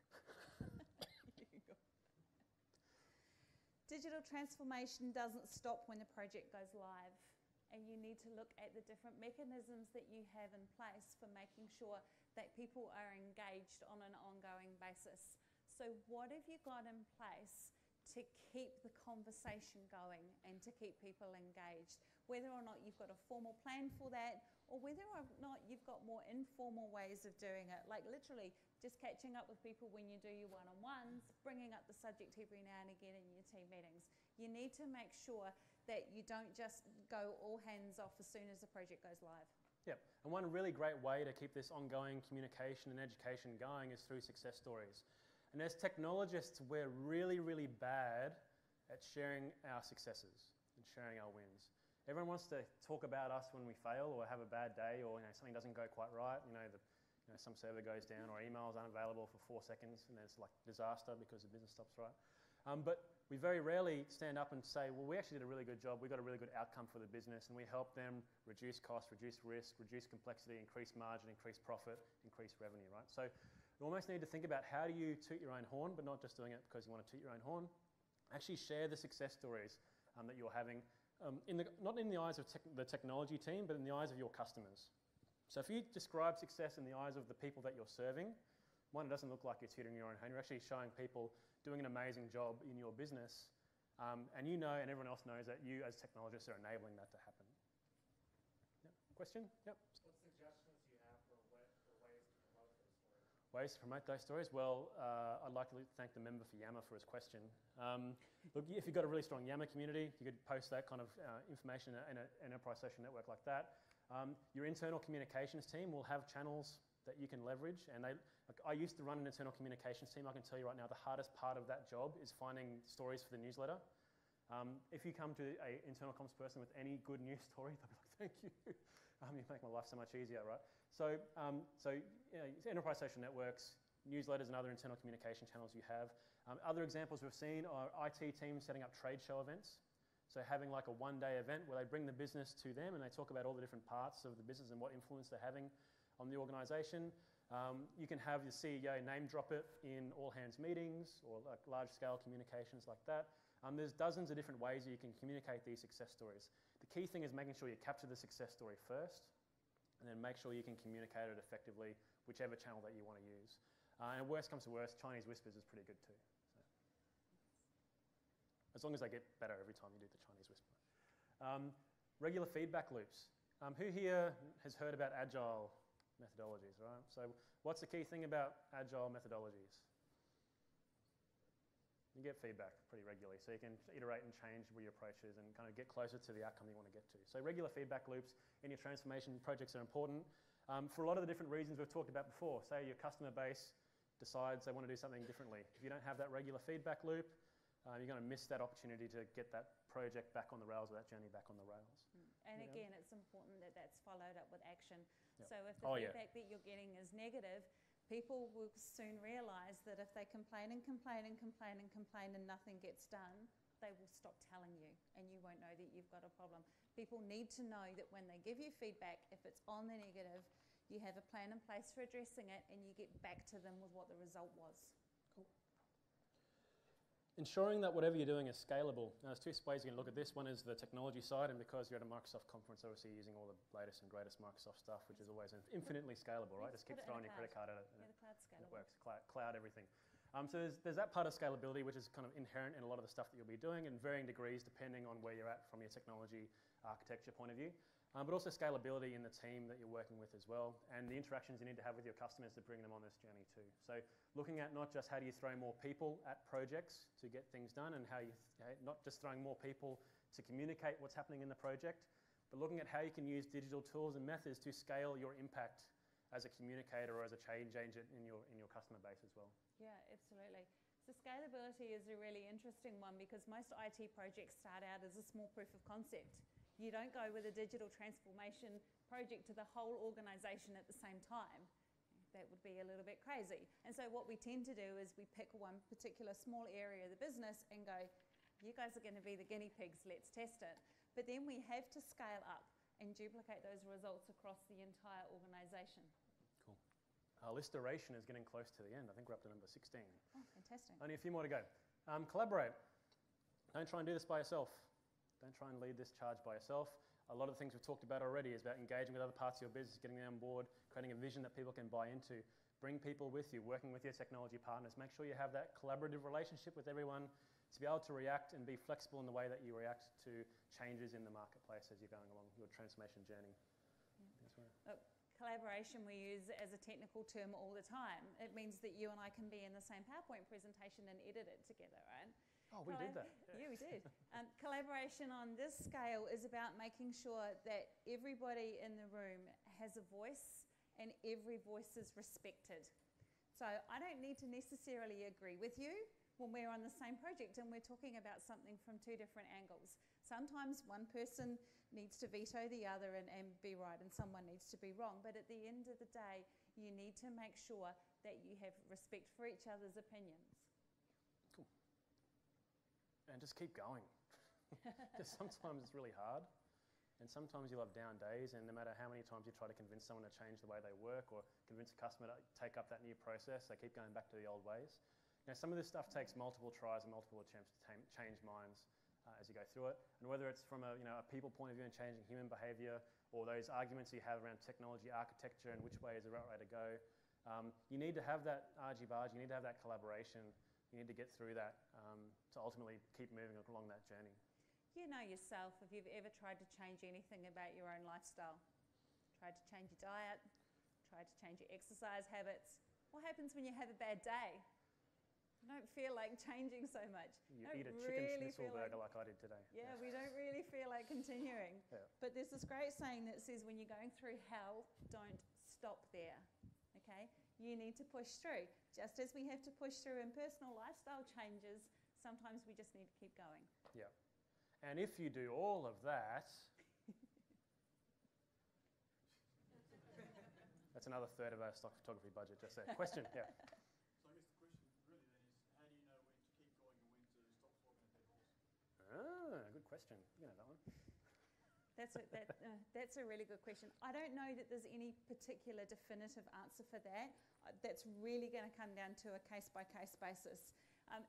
Speaker 2: Digital transformation doesn't stop when the project goes live, and you need to look at the different mechanisms that you have in place for making sure that people are engaged on an ongoing basis. So what have you got in place to keep the conversation going and to keep people engaged? Whether or not you've got a formal plan for that, or whether or not you've got more informal ways of doing it, like literally just catching up with people when you do your one-on-ones, bringing up the subject every now and again in your team meetings. You need to make sure that you don't just go all hands off as soon as the project goes live.
Speaker 1: Yeah, and one really great way to keep this ongoing communication and education going is through success stories. And as technologists, we're really, really bad at sharing our successes and sharing our wins. Everyone wants to talk about us when we fail or have a bad day, or something doesn't go quite right. Some server goes down or emails aren't available for 4 seconds, and then it's like disaster because the business stops right. But we very rarely stand up and say, well, we actually did a really good job. We got a really good outcome for the business, and we helped them reduce cost, reduce risk, reduce complexity, increase margin, increase profit, increase revenue, right? So you almost need to think about how do you toot your own horn, but not just doing it because you want to toot your own horn. Actually share the success stories that you're having, not in the eyes of the technology team, but in the eyes of your customers. So if you describe success in the eyes of the people that you're serving, one, it doesn't look like you're tooting your own horn. You're actually showing people doing an amazing job in your business, and you know, and everyone else knows that you as technologists are enabling that to happen. Yep. Question? Yep.
Speaker 3: What suggestions do you have for ways to promote those stories?
Speaker 1: Ways to promote those stories? Well, I'd like to thank the member for Yammer for his question. Look, if you've got a really strong Yammer community, you could post that kind of information in an enterprise social network like that. Your internal communications team will have channels that you can leverage, and I used to run an internal communications team. I can tell you right now the hardest part of that job is finding stories for the newsletter. If you come to an internal comms person with any good news story, they'll be like, thank you. You make my life so much easier, right? So enterprise social networks, newsletters and other internal communication channels you have. Other examples we've seen are IT teams setting up trade show events. So having like a one-day event where they bring the business to them and they talk about all the different parts of the business and what influence they're having on the organisation. You can have your CEO name drop it in all-hands meetings or like large-scale communications like that. There's dozens of different ways that you can communicate these success stories. The key thing is making sure you capture the success story first, and then make sure you can communicate it effectively, whichever channel that you want to use. And worst comes to worst, Chinese whispers is pretty good too. As long as they get better every time you do the Chinese whisper. Regular feedback loops. Who here has heard about Agile methodologies, right? So what's the key thing about agile methodologies? You get feedback pretty regularly, so you can iterate and change where your approach is and kind of get closer to the outcome you want to get to. So regular feedback loops in your transformation projects are important for a lot of the different reasons we've talked about before. Say your customer base decides they want to do something differently. If you don't have that regular feedback loop, you're going to miss that opportunity to get that project back on the rails or that journey back on the rails.
Speaker 2: And again, it's important that that's followed up with action.
Speaker 1: Yep.
Speaker 2: So if the feedback that you're getting is negative, people will soon realise that if they complain and complain and complain and complain and nothing gets done, they will stop telling you and you won't know that you've got a problem. People need to know that when they give you feedback, if it's on the negative, you have a plan in place for addressing it and you get back to them with what the result was.
Speaker 1: Cool. Ensuring that whatever you're doing is scalable. Now, there's two ways you can look at this. One is the technology side, and because you're at a Microsoft conference, obviously you're using all the latest and greatest Microsoft stuff, which is always infinitely scalable, right? Just keep throwing your credit card at it and
Speaker 2: the cloud's
Speaker 1: it
Speaker 2: scalable.
Speaker 1: works. Cloud everything. So there's that part of scalability, which is kind of inherent in a lot of the stuff that you'll be doing in varying degrees depending on where you're at from your technology architecture point of view. But also scalability in the team that you're working with as well, and the interactions you need to have with your customers to bring them on this journey too. So looking at not just how do you throw more people at projects to get things done, and how you not just throwing more people to communicate what's happening in the project, but looking at how you can use digital tools and methods to scale your impact as a communicator or as a change agent in your customer base as well.
Speaker 2: Yeah, absolutely. So scalability is a really interesting one because most IT projects start out as a small proof of concept. You don't go with a digital transformation project to the whole organisation at the same time. That would be a little bit crazy. And so what we tend to do is we pick one particular small area of the business and go, you guys are going to be the guinea pigs, let's test it. But then we have to scale up and duplicate those results across the entire organisation.
Speaker 1: Cool. Listeration is getting close to the end. I think we're up to number 16.
Speaker 2: Oh, fantastic.
Speaker 1: Only a few more to go. Collaborate. Don't try and do this by yourself. Don't try and lead this charge by yourself. A lot of the things we've talked about already is about engaging with other parts of your business, getting them on board, creating a vision that people can buy into. Bring people with you, working with your technology partners. Make sure you have that collaborative relationship with everyone to be able to react and be flexible in the way that you react to changes in the marketplace as you're going along your transformation journey.
Speaker 2: Yeah. Collaboration we use as a technical term all the time. It means that you and I can be in the same PowerPoint presentation and edit it together, right?
Speaker 1: Oh, we did that.
Speaker 2: Yeah, we did. Collaboration on this scale is about making sure that everybody in the room has a voice and every voice is respected. So I don't need to necessarily agree with you when we're on the same project and we're talking about something from two different angles. Sometimes one person needs to veto the other and be right, and someone needs to be wrong. But at the end of the day, you need to make sure that you have respect for each other's opinions.
Speaker 1: Cool. And just keep going. Because sometimes it's really hard. And sometimes you'll have down days, and no matter how many times you try to convince someone to change the way they work or convince a customer to take up that new process, they keep going back to the old ways. Now, some of this stuff takes multiple tries and multiple attempts to change minds as you go through it. And whether it's from a people point of view and changing human behaviour, or those arguments you have around technology architecture and which way is the right way to go, you need to have that argy-bargy, you need to have that collaboration, you need to get through that to ultimately keep moving along that journey.
Speaker 2: You know yourself, if you've ever tried to change anything about your own lifestyle, tried to change your diet, tried to change your exercise habits, what happens when you have a bad day? You don't feel like changing so much.
Speaker 1: You eat a chicken schnitzel burger like I did today.
Speaker 2: Yeah, we don't really feel like continuing.
Speaker 1: Yeah.
Speaker 2: But there's this great saying that says when you're going through hell, don't stop there, okay? You need to push through. Just as we have to push through in personal lifestyle changes, sometimes we just need to keep going.
Speaker 1: Yeah. And if you do all of that, that's another third of our stock photography budget just there. Question, yeah.
Speaker 3: So I guess the question really then is, how do you know when to keep going and when to stop flogging a dead horse?
Speaker 1: Good question. You know that one.
Speaker 2: That's a really good question. I don't know that there's any particular definitive answer for that. That's really going to come down to a case-by-case basis.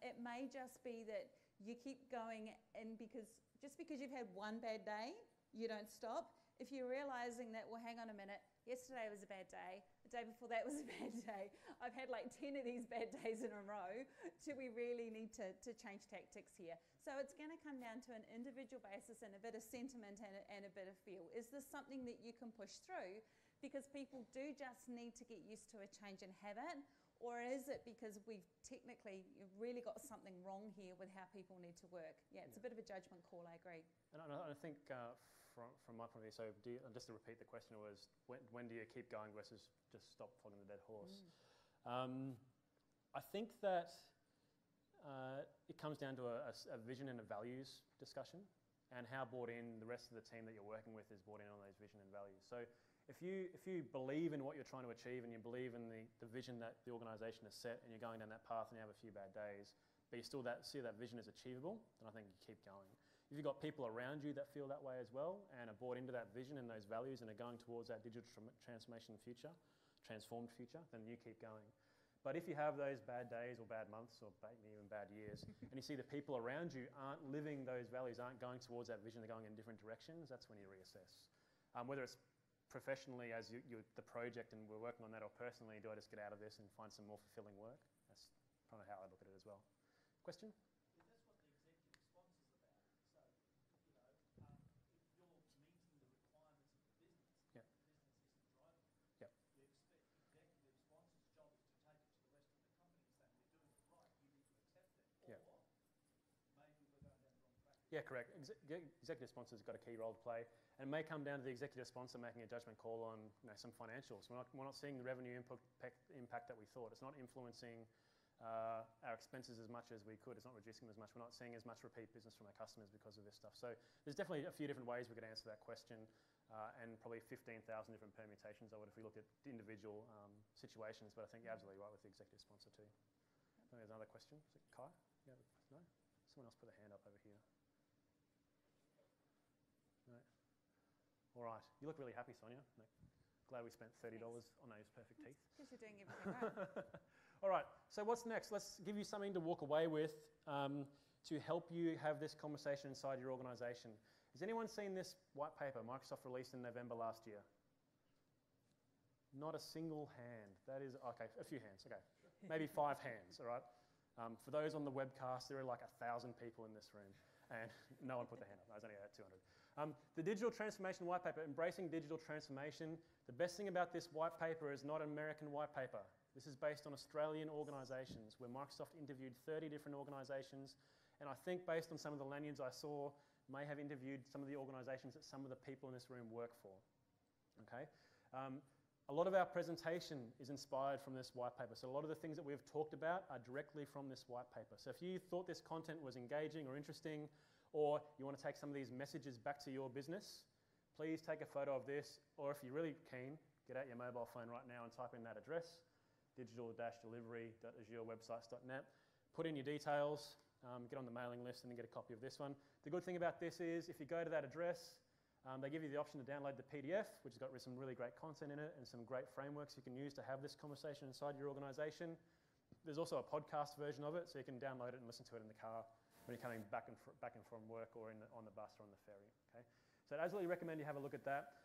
Speaker 2: It may just be that you keep going, and just because you've had one bad day, you don't stop. If you're realising that, well, hang on a minute, yesterday was a bad day, the day before that was a bad day, I've had like 10 of these bad days in a row, do we really need to change tactics here? So it's going to come down to an individual basis and a bit of sentiment and a bit of feel. Is this something that you can push through? because people do just need to get used to a change in habit? Or is it because we've technically really got something wrong here with how people need to work? Yeah, it's a bit of a judgment call, I agree.
Speaker 1: And I think from my point of view, so just to repeat the question was, when do you keep going versus just stop flogging the dead horse? I think that it comes down to a vision and a values discussion, and how bought in the rest of the team that you're working with is bought in on those vision and values. So if you believe in what you're trying to achieve and you believe in the vision that the organisation has set, and you're going down that path and you have a few bad days, but you still see that vision is achievable, then I think you keep going. If you've got people around you that feel that way as well and are bought into that vision and those values and are going towards that digital transformation future, transformed future, then you keep going. But if you have those bad days or bad months or even bad years, and you see the people around you aren't living those values, aren't going towards that vision, they're going in different directions, that's when you reassess. Whether it's professionally as the project and we're working on that, or personally, do I just get out of this and find some more fulfilling work? That's kind of how I look at it as well. Question?
Speaker 3: Yeah, that's what the executive sponsor's about. So, if you're meeting the requirements of the business,
Speaker 1: Yeah.
Speaker 3: the business isn't driving it.
Speaker 1: Yeah.
Speaker 3: The executive sponsor's job is to take it to the rest of the company and say, we're doing it right, you need to accept it.
Speaker 1: Yeah.
Speaker 3: Or maybe we're going down the wrong track.
Speaker 1: Yeah, correct. Executive sponsor's got a key role to play, and it may come down to the executive sponsor making a judgment call on some financials. We're not seeing the revenue impact that we thought. It's not influencing our expenses as much as we could. It's not reducing them as much. We're not seeing as much repeat business from our customers because of this stuff. So there's definitely a few different ways we could answer that question, and probably 15,000 different permutations of it if we look at individual situations. But I think you're absolutely right with the executive sponsor too. I think there's another question. Is it Kai? Yeah, no? Someone else put a hand up over here. No. All right. You look really happy, Sonia. No. Glad we spent $30 on those perfect teeth.
Speaker 2: Because you're doing everything right.
Speaker 1: All right. So what's next? Let's give you something to walk away with to help you have this conversation inside your organisation. Has anyone seen this white paper Microsoft released in November last year? Not a single hand. That is, okay, a few hands, okay. Maybe 5 hands, all right? For those on the webcast, there are like 1,000 people in this room, and no one put their hand up. I was only at 200. The Digital Transformation White Paper, Embracing Digital Transformation. The best thing about this white paper is not an American white paper. This is based on Australian organisations, where Microsoft interviewed 30 different organisations, and I think based on some of the lanyards I saw, may have interviewed some of the organisations that some of the people in this room work for. Okay? A lot of our presentation is inspired from this white paper. So a lot of the things that we've talked about are directly from this white paper. So if you thought this content was engaging or interesting, or you want to take some of these messages back to your business, please take a photo of this, or if you're really keen, get out your mobile phone right now and type in that address, digital-delivery.azurewebsites.net. Put in your details, get on the mailing list, and then get a copy of this one. The good thing about this is if you go to that address, they give you the option to download the PDF, which has got some really great content in it and some great frameworks you can use to have this conversation inside your organisation. There's also a podcast version of it, so you can download it and listen to it in the car when you're coming back and from work, or on the bus or on the ferry. Okay? So I'd absolutely recommend you have a look at that.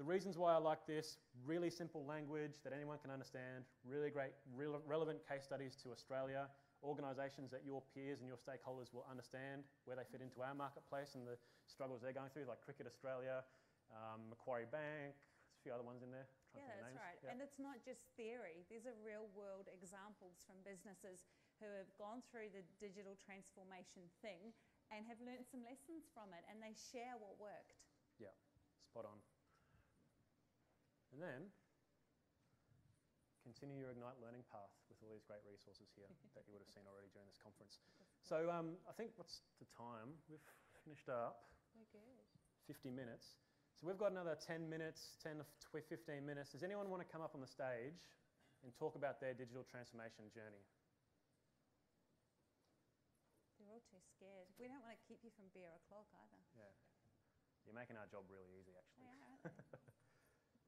Speaker 1: The reasons why I like this: really simple language that anyone can understand, really great, relevant case studies to Australia, organisations that your peers and your stakeholders will understand where they fit into our marketplace and the struggles they're going through, like Cricket Australia, Macquarie Bank, there's a few other ones in there.
Speaker 2: Yeah, that's right. Yeah. And it's not just theory. These are real world examples from businesses who have gone through the digital transformation thing and have learned some lessons from it, and they share what worked.
Speaker 1: Yeah, spot on. And then continue your Ignite learning path with all these great resources here that you would have seen already during this conference. So I think, what's the time? We've finished up.
Speaker 2: We're good.
Speaker 1: 50 minutes. So we've got another 10 minutes, 10 to 15 minutes. Does anyone want to come up on the stage and talk about their digital transformation journey?
Speaker 2: They're all too scared. We don't want to keep you from beer o'clock either.
Speaker 1: Yeah. You're making our job really easy, actually.
Speaker 2: They are, aren't they?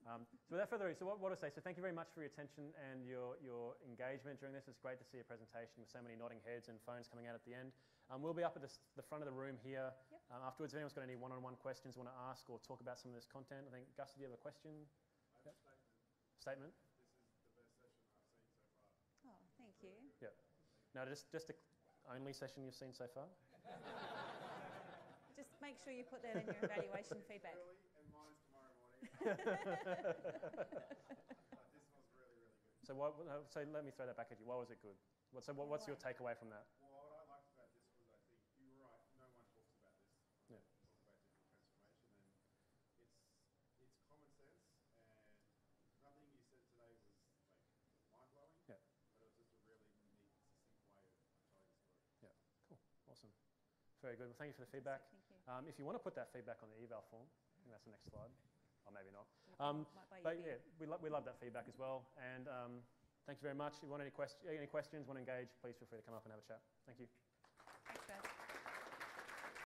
Speaker 1: So without further ado, so what do I say? So thank you very much for your attention and your engagement during this. It's great to see a presentation with so many nodding heads and phones coming out at the end. We'll be up at the front of the room here.
Speaker 2: Yep.
Speaker 1: Afterwards, if anyone's got any one-on-one questions, want to ask or talk about some of this content. I think, Gus, do you have a question?
Speaker 4: I have
Speaker 1: Yep.
Speaker 4: a
Speaker 1: Statement?
Speaker 4: statement. This is the best session I've seen so far.
Speaker 2: Oh, thank you.
Speaker 1: Yeah. No, just the only session you've seen so far?
Speaker 2: Just make sure you put that in your evaluation feedback.
Speaker 4: Early, and mine's tomorrow morning. But this was really, really good.
Speaker 1: So, so let me throw that back at you. Why was it good? What's your takeaway from that?
Speaker 4: Well, what I liked about this was I think you were right. No one talks about this.
Speaker 1: Yeah.
Speaker 4: Talk about digital transformation, and it's common sense. And nothing you said today was like mind blowing.
Speaker 1: Yeah.
Speaker 4: But it was just a really neat, succinct way of telling the story.
Speaker 1: Yeah. Cool. Awesome. Very good. Well, thank you for the feedback.
Speaker 2: Thank you.
Speaker 1: If you want to put that feedback on the eval form, I think that's the next slide. Or maybe not.
Speaker 2: Might buy you
Speaker 1: But
Speaker 2: beer.
Speaker 1: yeah, we love that feedback as well. And thank you very much. If you want any questions, want to engage, please feel free to come up and have a chat. Thank you.
Speaker 2: Thanks, guys.